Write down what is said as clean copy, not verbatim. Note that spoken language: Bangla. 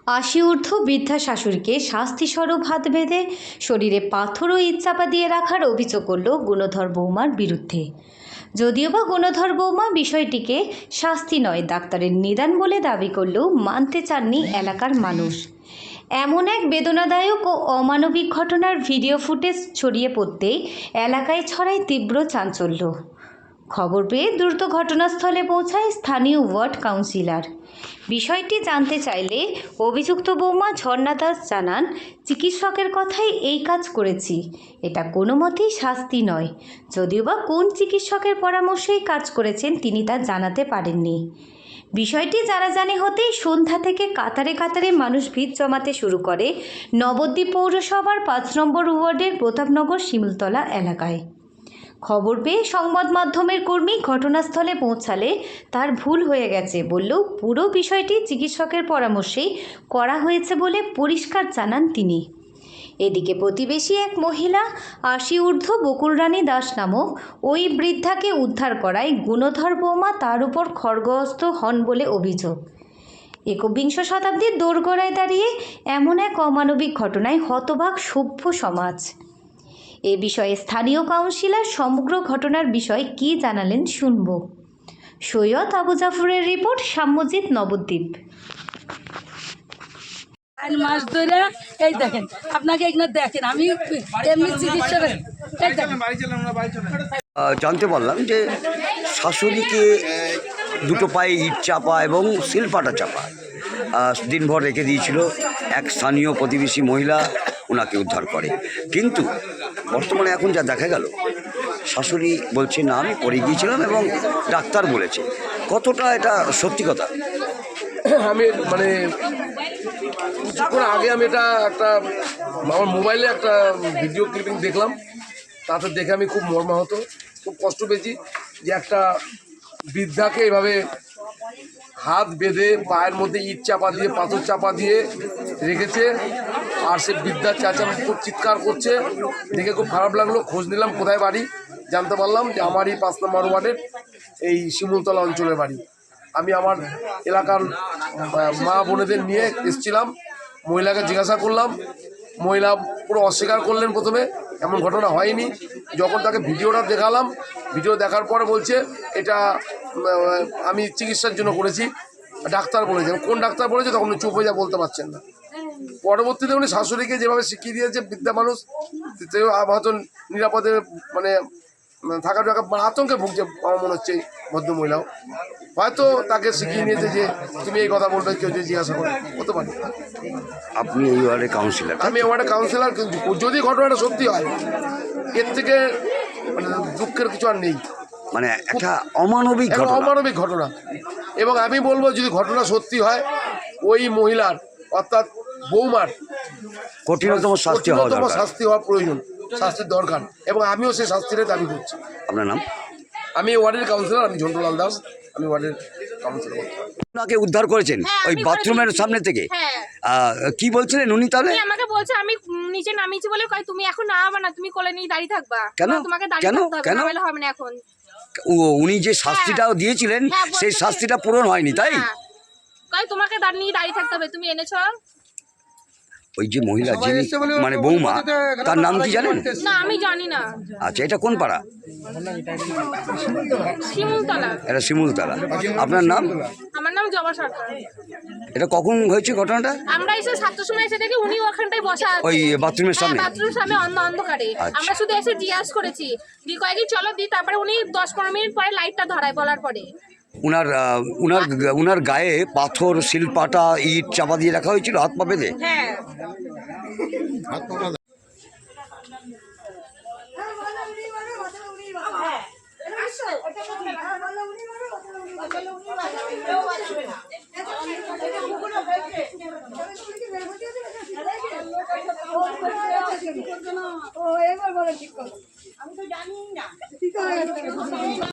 ৮০ ঊর্ধ্ব বৃদ্ধা শাশুড়িকে শাস্তিস্বরূপ হাত বেঁধে শরীরে পাথর ও ইট চাপা দিয়ে রাখার অভিযোগ করল গুণধর বৌমার বিরুদ্ধে। যদিও বা গুণধর বৌমা বিষয়টিকে শাস্তি নয় ডাক্তারের নিদান বলে দাবি করলেও মানতে চাননি এলাকার মানুষ। এমন এক বেদনাদায়ক ও অমানবিক ঘটনার ভিডিও ফুটেজ ছড়িয়ে পড়তেই এলাকায় ছড়ায় তীব্র চাঞ্চল্য। খবর পেয়ে দ্রুত ঘটনাস্থলে পৌঁছায় স্থানীয় ওয়ার্ড কাউন্সিলর। বিষয়টি জানতে চাইলে অভিযুক্ত বৌমা ঝর্ণা দাস জানান, চিকিৎসকের কথাই এই কাজ করেছি, এটা কোনো মতেই শাস্তি নয়। যদিও বা কোন চিকিৎসকের পরামর্শেই কাজ করেছেন তিনি তা জানাতে পারেননি। বিষয়টি জানাজানি হতেই সন্ধ্যা থেকে কাতারে কাতারে মানুষ ভিড় জমাতে শুরু করে নবদ্বীপ পৌরসভার ৫ নম্বর ওয়ার্ডের প্রতাপনগর শিমুলতলা এলাকায়। খবর পেয়ে সংবাদ মাধ্যমের কর্মী ঘটনাস্থলে পৌঁছালে তার ভুল হয়ে গেছে বললেও পুরো বিষয়টি চিকিৎসকের পরামর্শেই করা হয়েছে বলে পরিষ্কার জানান তিনি। এদিকে প্রতিবেশী এক মহিলা ৮০ ঊর্ধ্ব বকুলরানী দাস নামক ওই বৃদ্ধাকে উদ্ধার করায় গুণধর বৌমা তার উপর খড়গহস্ত হন বলে অভিযোগ। একবিংশ শতাব্দীর দোরগোড়ায় দাঁড়িয়ে এমন এক অমানবিক ঘটনায় হতবাক সভ্য সমাজ। এ বিষয়ে স্থানীয় কাউন্সিলর সমগ্র ঘটনার বিষয়ে কী জানালেন শুনব। সৈয়দ আবু জাফরের রিপোর্ট, সাম্যজিৎ, নবদ্বীপ। মাস ধরে এই দেখেন, আপনাকে এখানে দেখেন, আমি এমনি চিকিৎসা জানতে পারলাম যে শাশুড়িকে দুটো পায়ে ইট চাপা এবং শিলপাটা চাপা দিনভর রেখে দিয়েছিল। এক স্থানীয় প্রতিবেশী মহিলা ওনাকে উদ্ধার করে, কিন্তু বর্তমানে এখন যা দেখা গেল, শাশুড়ি বলছে না আমি পড়ে গিয়েছিলাম এবং ডাক্তার বলেছে। কতটা এটা সত্যি কথা? আমি কিছুক্ষণ আগে আমি একটা আমার মোবাইলে একটা ভিডিও ক্লিপিং দেখলাম, তাতে দেখে আমি খুব মর্মাহত, খুব কষ্ট পেয়েছি যে একটা বৃদ্ধাকে এভাবে হাত বেঁধে পায়ের মধ্যে ইট চাপা দিয়ে পাথর চাপা দিয়ে রেখেছে, আর সে বৃদ্ধা খুব চিৎকার করছে। দেখে খুব খারাপ লাগলো। খোঁজ নিলাম কোথায় বাড়ি, জানতে পারলাম যে আমারই ৫ নম্বর ওয়ার্ডের এই শিমুলতলা অঞ্চলের বাড়ি। আমি আমার এলাকার মা বোনেদের নিয়ে এসেছিলাম। মহিলাকে জিজ্ঞাসা করলাম, মহিলা পুরো অস্বীকার করলেন। প্রথমে এমন ঘটনা হয়নি। যখন তাকে ভিডিওটা দেখালাম, ভিডিও দেখার পরে বলছে এটা আমি চিকিৎসার জন্য করেছি, ডাক্তার বলেছে। কোন ডাক্তার বলেছে তখন চুপ হয়ে যা, বলতে পারছেন না। পরবর্তীতে উনি শাশুড়িকে যেভাবে শিখিয়ে দিয়েছে, বৃদ্ধা মানুষ হয়তো নিরাপদে থাকার জায়গা আতঙ্কে ভুগছে আমার মনে হচ্ছে। ভদ্রমহিলাও হয়তো তাকে শিখিয়ে নিয়েছে যে তুমি এই কথা বলবে, কেউ যদি জিজ্ঞাসা করে, হতে পারে। আপনি এই ওয়ার্ডের কাউন্সিলর? আমি এই ওয়ার্ডের কাউন্সিলর। কিন্তু যদি ঘটনাটা সত্যি হয়, এর থেকে দুঃখের কিছু আর নেই। একটা অমানবিক ঘটনা। এবং আমি বলবো, যদি ঘটনা সত্যি হয়, ওই মহিলার অর্থাৎ বৌমার কঠিনতম শাস্তি হওয়া প্রয়োজন, শাস্তির দরকার। এবং আমিও সেই শাস্তির দাবি করছি। আপনার নাম? আমি ওয়ার্ডের কাউন্সিলর, আমি ঝন্টুলাল দাস, আমি ওয়ার্ডের কাউন্সিলর। ওনাকে উদ্ধার করেছেন ওই বাথরুমের সামনে থেকে? কি বলছিলেন উনি? তাহলে আমাকে বলছে আমি নিচে নামিয়েছি বলে কয় তুমি এখন নামাবা না, তুমি কোলে নিয়ে দাঁড়িয়ে থাকবা। কেন? তোমাকে দাঁড়িয়ে থাকতে হবে, নাহলে হবে না। এখন উনি যে শাস্তিটাও দিয়েছিলেন সেই শাস্তিটা পূরণ হয়নি, তাই? কয় তোমাকে দাঁড়িয়ে থাকতে হবে, তুমি এনেছো। ওই যে মহিলা যিনি বৌমা, তার নাম কি জানেন? না, আমি জানি না। আচ্ছা, এটা কোন পাড়া? শিমুলতলা। এটা শিমুলতলা। আপনার নাম? আমার নাম জবা সরকার। এটা কখন হয়েছে ঘটনাটা? আমরা এসে 7টার সময় এসে দেখি উনি ওখানটায় বসা আছে, ওই বাথরুমের সামনে। বাথরুমের সামনে অন্ধকারে। আমরা শুধু এসে জিজ্ঞাসা করেছি, দি কয়েকদিন চলো দি, তারপরে উনি 10-15 মিনিট পরে লাইটটা ধরায় বলার পরে উনার গায়ে পাথর, শিলপাটা, ইট চাপা দিয়ে রাখা হয়েছিল, হাত পা বেঁধে। হ্যাঁ।